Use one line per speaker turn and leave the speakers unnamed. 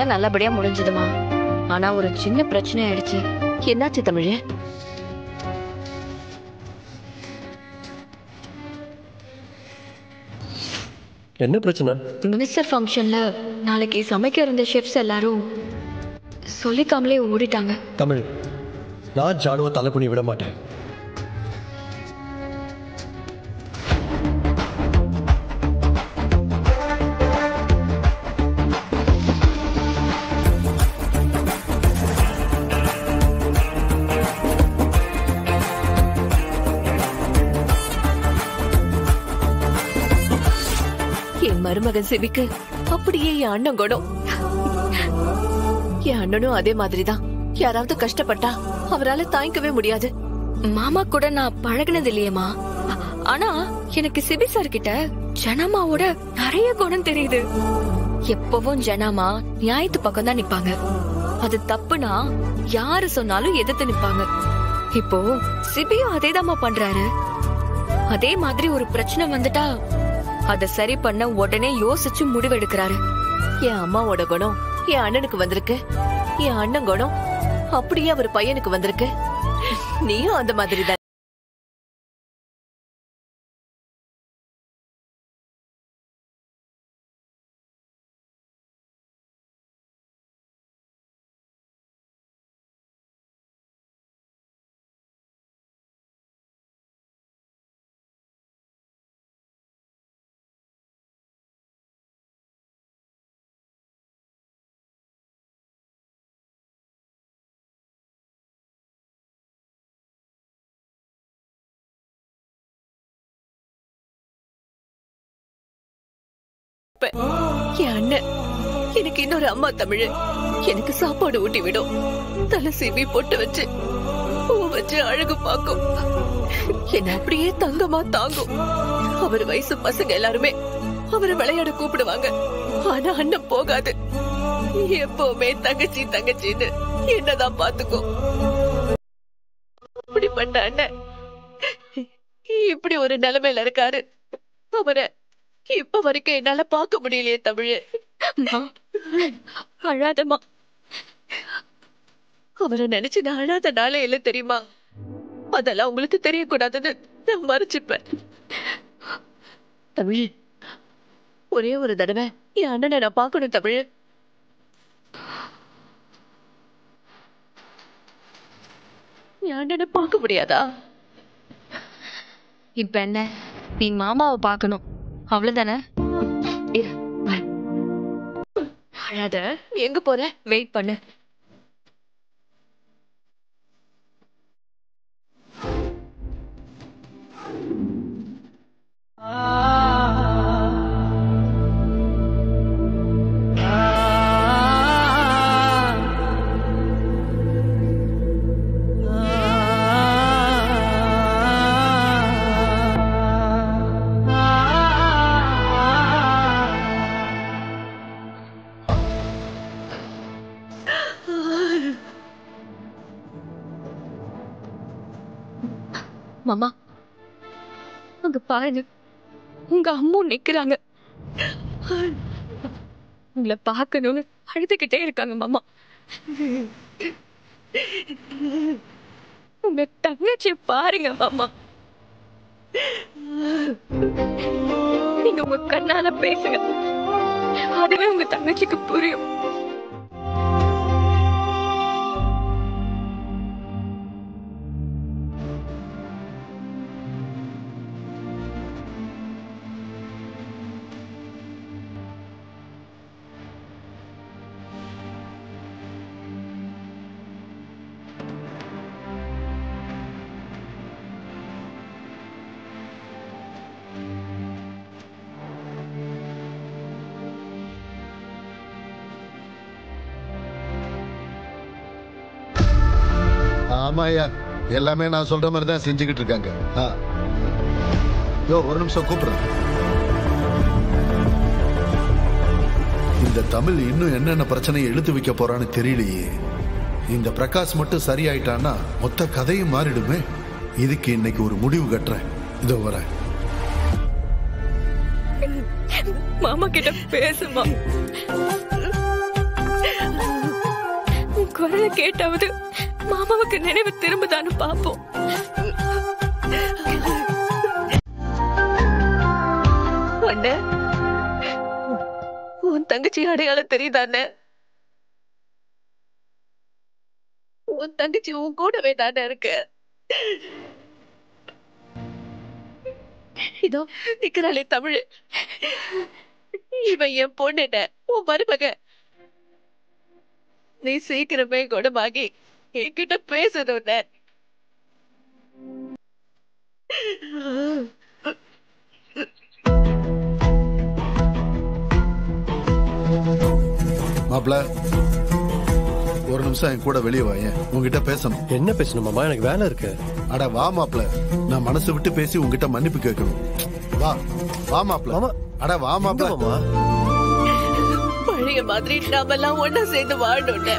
எல்லாம் நல்லபடியா முடிஞ்சதுமா. ஆனா ஒரு சின்ன பிரச்சனை ஆயிடுச்சு.
என்னாச்சு தமிழ்?
என்ன பிரச்சனை?
மினிஸ்டர் ஃபங்க்ஷன்ல நாளைக்கு சமைக்க இருந்த ஷெஃப்ஸ் எல்லாரும் சொல்லிக்காமலே ஓடிட்டாங்க.
தமிழ், நான் ஜானுவை தலைக்குனி விட மாட்டேன்.
என் மருமகன் சிவிக்கு அப்படியே என் அண்ணன் குணம். என் அண்ணனும் அதே மாதிரிதான். யாராவது கஷ்டப்பட்டா அவரால தாங்கிக்கவே முடியாது.
மாமா கூட நான் பழகினது இல்லையேமா. ஆனா எனக்கு சிபி சார் கிட்ட ஜனாமாவோட நிறைய குணம் தெரியுது. எப்பவும் ஜனாமா நியாயத்து பக்கம் தான் நிப்பாங்க. அது தப்புனா யாரு சொன்னாலும் எதிர்த்து நிப்பாங்க. இப்போ சிபியும் அதேதாமா பண்றாரு. அதே மாதிரி ஒரு பிரச்சனை வந்துட்டா அத சரி பண்ண உடனே யோசிச்சு முடிவெடுக்கிறாரு.
என் அம்மாவோட குணம் என் அண்ணனுக்கு வந்திருக்கு. என் அண்ணன் குணம் அப்படியே அவர் பையனுக்கு வந்திருக்கு. நீயும் அந்த மாதிரி தான். என் அண்ணன் எனக்கு இன்னொரு அம்மா தமிழ். எனக்கு சாப்பாடு ஊட்டி விடும். தலை சீவி பொட்டு வச்சு பூ வச்சு அழகு பார்க்கும். என்ன அப்படியே தங்கமா தாங்கும். அவர் வயசு பசங்க எல்லாருமே அவரை விளையாட கூப்பிடுவாங்க. ஆனா அண்ணன் போகாது. எப்பவுமே தங்கச்சி தங்கச்சின்னு என்னதான் பாத்துக்கும். அப்படிப்பட்ட அண்ணன் இப்படி ஒரு நிலைமையில இருக்காரு. அவரை இப்ப வரைக்கும் என்னால பார்க்க முடியலையே தமிழ்.
அழாதமா.
அவரை நினைச்சு நான் அழாத நாளே இல்ல தெரியுமா? அதெல்லாம் உங்களுக்கு தெரியக்கூடாதுன்னு நான் மறைச்சுப்பேன். தமிழ், ஒரே ஒரு தடவை என் அண்ணனை நான் பார்க்கணும் தமிழ். என் அண்ணனை பார்க்க முடியாதா?
இப்ப என்ன, நீ மாமாவை பார்க்கணும் அவ்வளவுதானே?
அழாத. எங்க போற?
வெயிட் பண்ணு. மாமா, அங்க பாருங்க, உங்க அம்மா நிக்கிறாங்க. உங்களை பார்க்கணும்னு அழுதுகிட்டே இருக்காங்க மாமா. உங்க தங்கச்சி பாருங்க மாமா. நீங்க உங்க கண்ணால பேசுங்க, அதுவே உங்க தங்கச்சிக்கு புரியும்.
ஆமாயா, எல்லாமே நான் சொல்ற மாதிரி தான் செஞ்சுக்கிட்டு இருக்காங்க. ஒரு நிமிஷம் கூப்பிடுறேன். இந்த தமிழ் இன்னும் என்னென்ன பிரச்சனையை இழுத்து வைக்க போறான்னு தெரியலையே. இந்த பிரகாஷ் மட்டும் சரியாயிட்டான்னா மொத்த கதையும் மாறிடுமே. இதுக்கு இன்னைக்கு ஒரு முடிவு கட்டுறேன். இதோ வரேன்.
மாமா கிட்ட பேசுமா. குரலை கேட்டாவது மாமாவுக்கு நினைவு திரும்புதான்னு பாப்போம்.
அண்ணே, உன் தங்கச்சி அடையாளம் தெரியுதானே? உன் தங்கச்சி உன் கூடவே தானே இருக்கு. இதோ நிக்கிறாளே தமிழ், இவன் என் பொண்ணுட, உன் மருமக. நீ சீக்கிரமே குணமாகி என்கிட்ட பேசணும்னு.
மாப்ள, ஒரு நிமிஷம் என் கூட வெளியே வா. உங்ககிட்ட பேசணும்.
என்ன பேசணும் மாமா? எனக்கு வேலை இருக்கு.
அட வா மாப்ள, நான் மனசு விட்டு பேசி உங்ககிட்ட மன்னிப்பு கேட்கணும். வா வா மாப்ள.
மாமா.
அட வா மாப்ள.
மாமா
பழைய மாதிரி நாமெல்லாம் ஒன்னா சேர்ந்து வாழணும்னு.